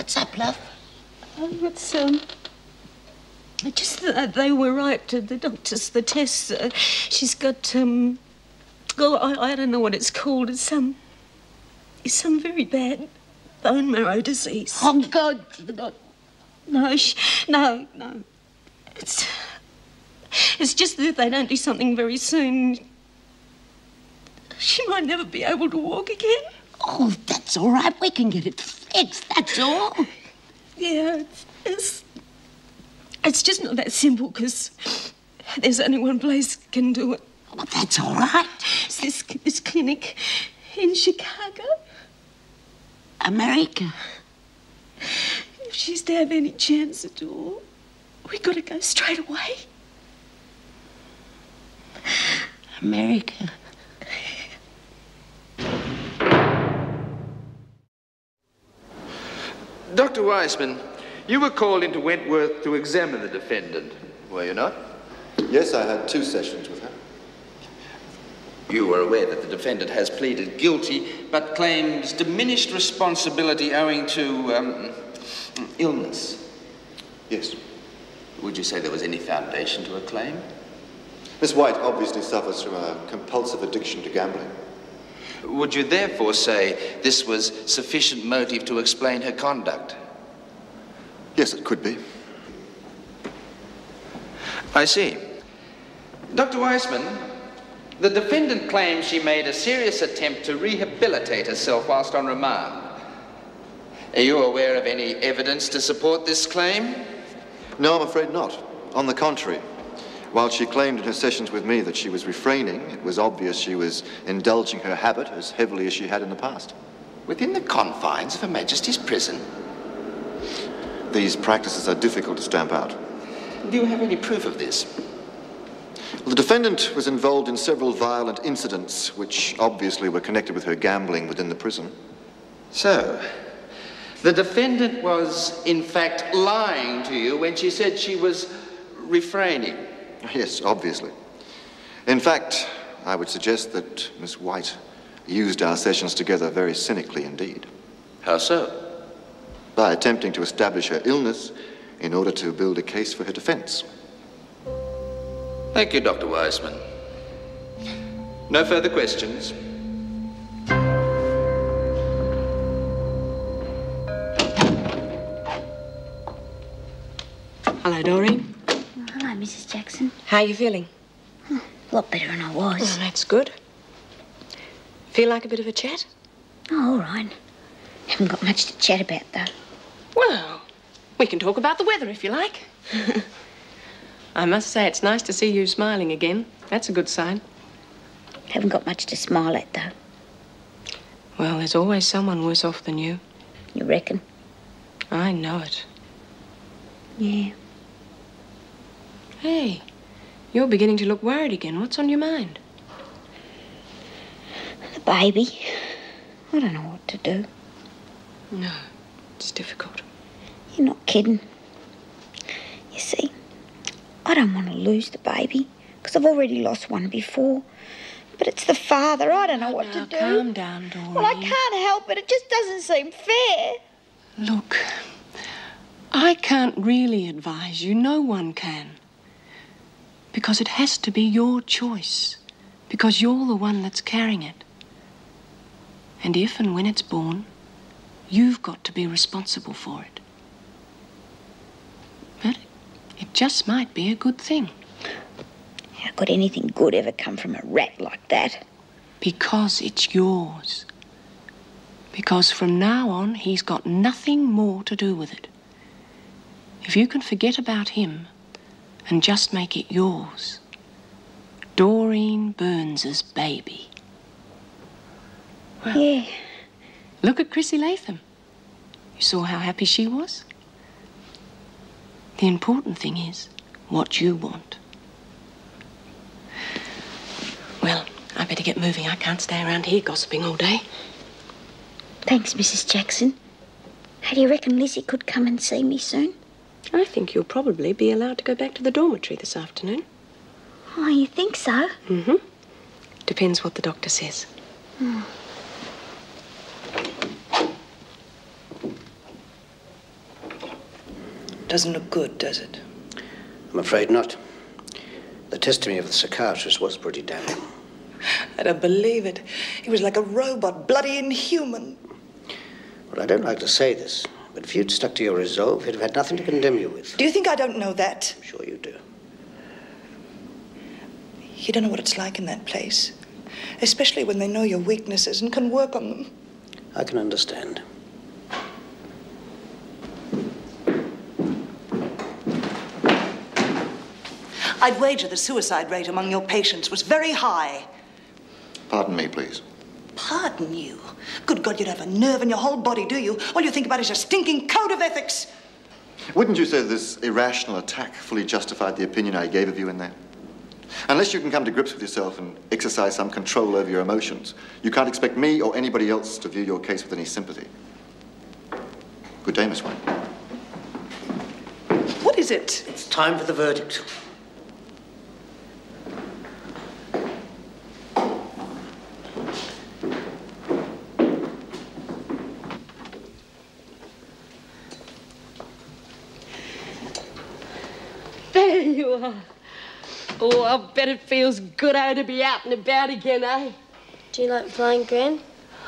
What's up, love? Oh, it's, just that they were right, the doctors, the tests. She's got, I don't know what it's called. It's some very bad bone marrow disease. Oh, God. No. It's just that if they don't do something very soon, she might never be able to walk again. Oh, that's all right. We can get it fixed, that's all. Yeah, it's just not that simple, because there's only one place can do it. Oh, that's all right. It's this clinic in Chicago. America. If she's to have any chance at all, we got to go straight away. America. Dr. Weissman, you were called into Wentworth to examine the defendant, were you not? Yes, I had 2 sessions with her. You were aware that the defendant has pleaded guilty, but claims diminished responsibility owing to, illness. Yes. Would you say there was any foundation to her claim? Miss White obviously suffers from a compulsive addiction to gambling. Would you therefore say this was sufficient motive to explain her conduct? Yes, it could be. I see. Dr. Weissman, the defendant claims she made a serious attempt to rehabilitate herself whilst on remand. Are you aware of any evidence to support this claim? No, I'm afraid not. On the contrary. While she claimed in her sessions with me that she was refraining, it was obvious she was indulging her habit as heavily as she had in the past. Within the confines of Her Majesty's prison? These practices are difficult to stamp out. Do you have any proof of this? Well, the defendant was involved in several violent incidents which obviously were connected with her gambling within the prison. So, the defendant was in fact lying to you when she said she was refraining? Yes, obviously. In fact, I would suggest that Miss White used our sessions together very cynically indeed. How so? By attempting to establish her illness in order to build a case for her defense. Thank you, Dr. Weissman. No further questions? Hello, Doreen. Hello, Mrs. Jackson. How are you feeling? A lot better than I was. Oh, that's good. Feel like a bit of a chat? Oh, all right. Haven't got much to chat about, though. Well, we can talk about the weather if you like. I must say it's nice to see you smiling again. That's a good sign. Haven't got much to smile at, though. Well, there's always someone worse off than you. You reckon? I know it. Yeah. Hey, you're beginning to look worried again. What's on your mind? The baby. I don't know what to do. No, it's difficult. You're not kidding. You see, I don't want to lose the baby, because I've already lost one before. But it's the father. I don't know what to do. Calm down, Doreen. Well, I can't help it. It just doesn't seem fair. Look, I can't really advise you. No one can. Because it has to be your choice. Because you're the one that's carrying it. And if and when it's born, you've got to be responsible for it. But it just might be a good thing. How could anything good ever come from a rat like that? Because it's yours. Because from now on, he's got nothing more to do with it. If you can forget about him and just make it yours. Doreen Burns's baby. Well, Yeah. look at Chrissy Latham. You saw how happy she was? The important thing is what you want. Well, I better get moving. I can't stay around here gossiping all day. Thanks, Mrs. Jackson. How do you reckon Lizzie could come and see me soon? I think you'll probably be allowed to go back to the dormitory this afternoon. Oh, you think so? Mm-hmm. Depends what the doctor says. Doesn't look good, does it? I'm afraid not. The testimony of the psychiatrist was pretty damning. I don't believe it. He was like a robot, bloody inhuman. Well, I don't like to say this, but if you'd stuck to your resolve, he'd have had nothing to condemn you with. Do you think I don't know that? I'm sure you do. You don't know what it's like in that place. Especially when they know your weaknesses and can work on them. I can understand. I'd wager the suicide rate among your patients was very high. Pardon me, please. Pardon you? Good God, you'd have a nerve in your whole body, do you? All you think about is your stinking code of ethics. Wouldn't you say this irrational attack fully justified the opinion I gave of you in there? Unless you can come to grips with yourself and exercise some control over your emotions, you can't expect me or anybody else to view your case with any sympathy. Good day, Miss White. What is it? It's time for the verdict. There you are. Oh, I bet it feels good to be out and about again, eh? Do you like flying, Gran?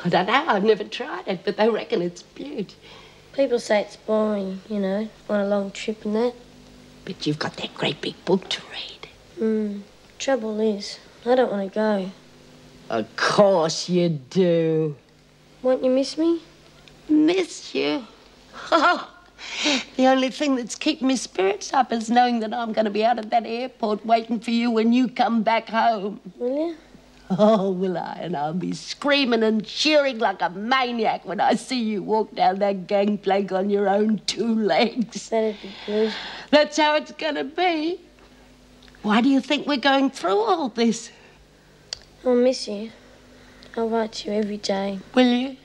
I don't know, I've never tried it, but they reckon it's beaut. People say it's boring, you know, on a long trip and that. But you've got that great big book to read. Trouble is, I don't want to go. Of course you do. Won't you miss me? Miss you? The only thing that's keeping my spirits up is knowing that I'm going to be out at that airport waiting for you when you come back home. Will you? Oh, will I? And I'll be screaming and cheering like a maniac when I see you walk down that gangplank on your own two legs. That'd be good. That's how it's going to be. Why do you think we're going through all this? I'll miss you. I'll write to you every day. Will you?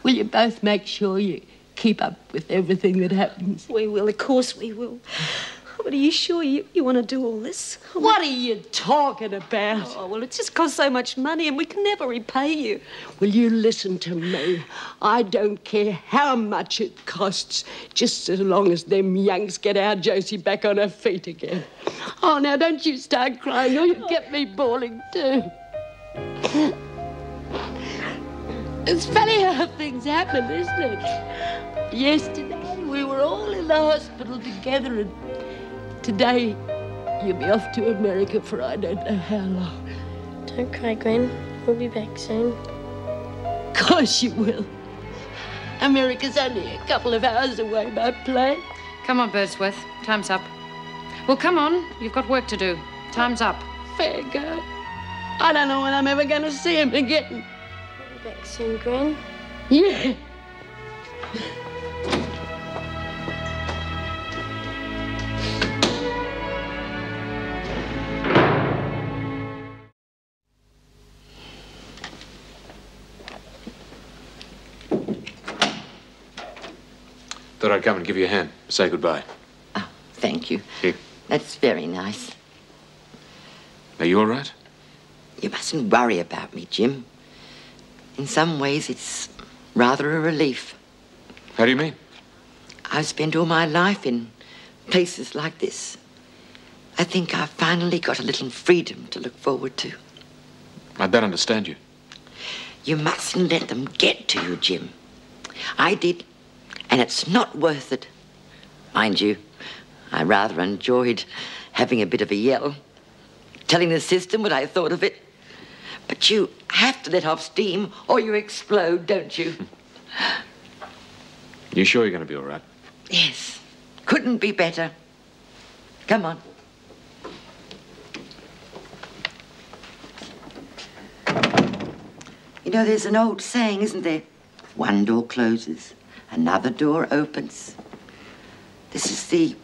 Will you both make sure you keep up with everything that happens? We will, of course we will. But are you sure you want to do all this? What are you talking about? Oh, well, it just costs so much money and we can never repay you. Will you listen to me? I don't care how much it costs, just as long as them Yanks get our Josie back on her feet again. Oh, now don't you start crying or you'll get me bawling too. It's funny how things happen, isn't it? Yesterday we were all in the hospital together and today you'll be off to America for I don't know how long. Don't cry, Gwen. We'll be back soon. Of course you will. America's only a couple of hours away by plane. Come on, Birdsworth. Time's up. Well, come on. You've got work to do. Time's up. Fair go. I don't know when I'm ever going to see him again. We'll be back soon, Gwen. Yeah. Thought I'd come and give you a hand. Say goodbye. Oh, thank you. Here. That's very nice. Are you all right? You mustn't worry about me, Jim. In some ways, it's rather a relief. How do you mean? I've spent all my life in places like this. I think I've finally got a little freedom to look forward to. I don't understand you. You mustn't let them get to you, Jim. I did, and it's not worth it. Mind you, I rather enjoyed having a bit of a yell, telling the system what I thought of it. But you have to let off steam or you explode, don't you? You sure you're going to be all right? Yes. Couldn't be better. Come on. You know, there's an old saying, isn't there? One door closes, another door opens. This is the